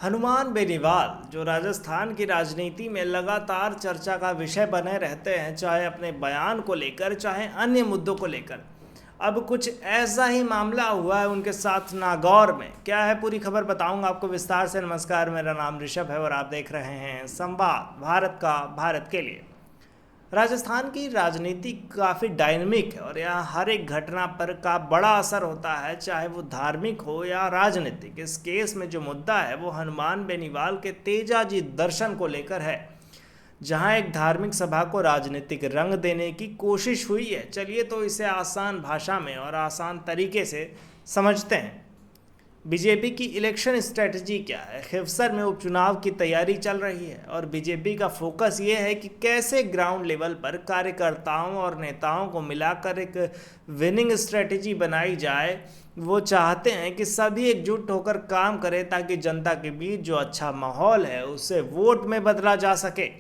हनुमान बेनीवाल जो राजस्थान की राजनीति में लगातार चर्चा का विषय बने रहते हैं, चाहे अपने बयान को लेकर चाहे अन्य मुद्दों को लेकर। अब कुछ ऐसा ही मामला हुआ है उनके साथ नागौर में। क्या है पूरी खबर बताऊंगा आपको विस्तार से। नमस्कार, मेरा नाम ऋषभ है और आप देख रहे हैं संवाद भारत का भारत के लिए। राजस्थान की राजनीति काफ़ी डायनेमिक है और यहाँ हर एक घटना पर का बड़ा असर होता है, चाहे वो धार्मिक हो या राजनीतिक। इस केस में जो मुद्दा है वो हनुमान बेनीवाल के तेजाजी दर्शन को लेकर है, जहां एक धार्मिक सभा को राजनीतिक रंग देने की कोशिश हुई है। चलिए तो इसे आसान भाषा में और आसान तरीके से समझते हैं। बीजेपी की इलेक्शन स्ट्रेटजी क्या है। खिवसर में उपचुनाव की तैयारी चल रही है और बीजेपी का फोकस ये है कि कैसे ग्राउंड लेवल पर कार्यकर्ताओं और नेताओं को मिलाकर एक विनिंग स्ट्रेटजी बनाई जाए। वो चाहते हैं कि सभी एकजुट होकर काम करें ताकि जनता के बीच जो अच्छा माहौल है उसे वोट में बदला जा सके।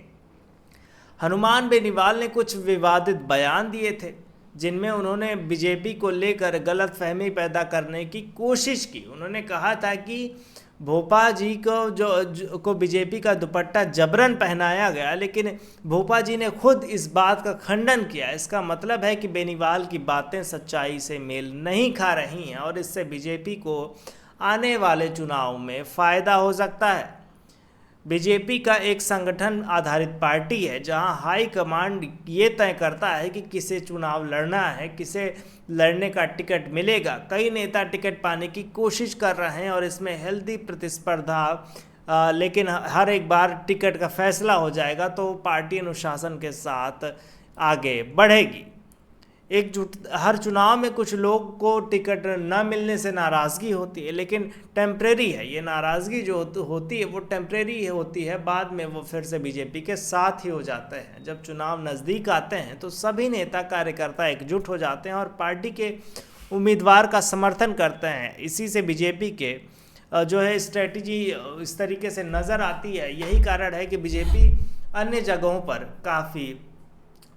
हनुमान बेनीवाल ने कुछ विवादित बयान दिए थे जिनमें उन्होंने बीजेपी को लेकर गलतफहमी पैदा करने की कोशिश की। उन्होंने कहा था कि भोपा जी को बीजेपी का दुपट्टा जबरन पहनाया गया, लेकिन भोपा जी ने खुद इस बात का खंडन किया। इसका मतलब है कि बेनीवाल की बातें सच्चाई से मेल नहीं खा रही हैं और इससे बीजेपी को आने वाले चुनाव में फ़ायदा हो सकता है। बीजेपी का एक संगठन आधारित पार्टी है जहां हाई कमांड ये तय करता है कि किसे चुनाव लड़ना है, किसे लड़ने का टिकट मिलेगा। कई नेता टिकट पाने की कोशिश कर रहे हैं और इसमें हेल्दी प्रतिस्पर्धा, लेकिन हर एक बार टिकट का फैसला हो जाएगा तो पार्टी अनुशासन के साथ आगे बढ़ेगी। हर चुनाव में कुछ लोग को टिकट न मिलने से नाराज़गी होती है, लेकिन टेम्प्रेरी है। ये नाराज़गी जो होती है वो टेम्प्रेरी होती है, बाद में वो फिर से बीजेपी के साथ ही हो जाते हैं। जब चुनाव नज़दीक आते हैं तो सभी नेता कार्यकर्ता एकजुट हो जाते हैं और पार्टी के उम्मीदवार का समर्थन करते हैं। इसी से बीजेपी के जो है स्ट्रेटजी इस तरीके से नज़र आती है। यही कारण है कि बीजेपी अन्य जगहों पर काफ़ी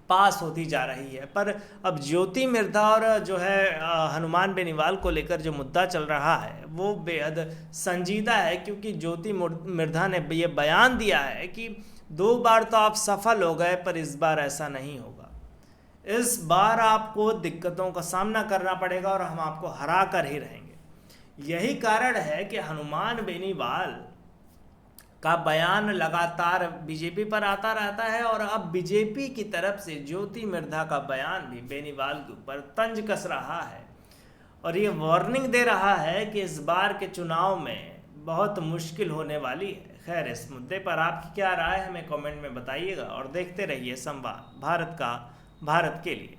पास होती जा रही है। पर अब ज्योति मिर्धा और जो है हनुमान बेनीवाल को लेकर जो मुद्दा चल रहा है वो बेहद संजीदा है, क्योंकि ज्योति मिर्धा ने ये बयान दिया है कि 2 बार तो आप सफल हो गए पर इस बार ऐसा नहीं होगा। इस बार आपको दिक्कतों का सामना करना पड़ेगा और हम आपको हरा कर ही रहेंगे। यही कारण है कि हनुमान बेनीवाल का बयान लगातार बीजेपी पर आता रहता है और अब बीजेपी की तरफ से ज्योति मिर्धा का बयान भी बेनीवाल के ऊपर तंज कस रहा है और ये वार्निंग दे रहा है कि इस बार के चुनाव में बहुत मुश्किल होने वाली है। खैर, इस मुद्दे पर आपकी क्या राय है हमें कमेंट में बताइएगा और देखते रहिए संवाद भारत का भारत के लिए।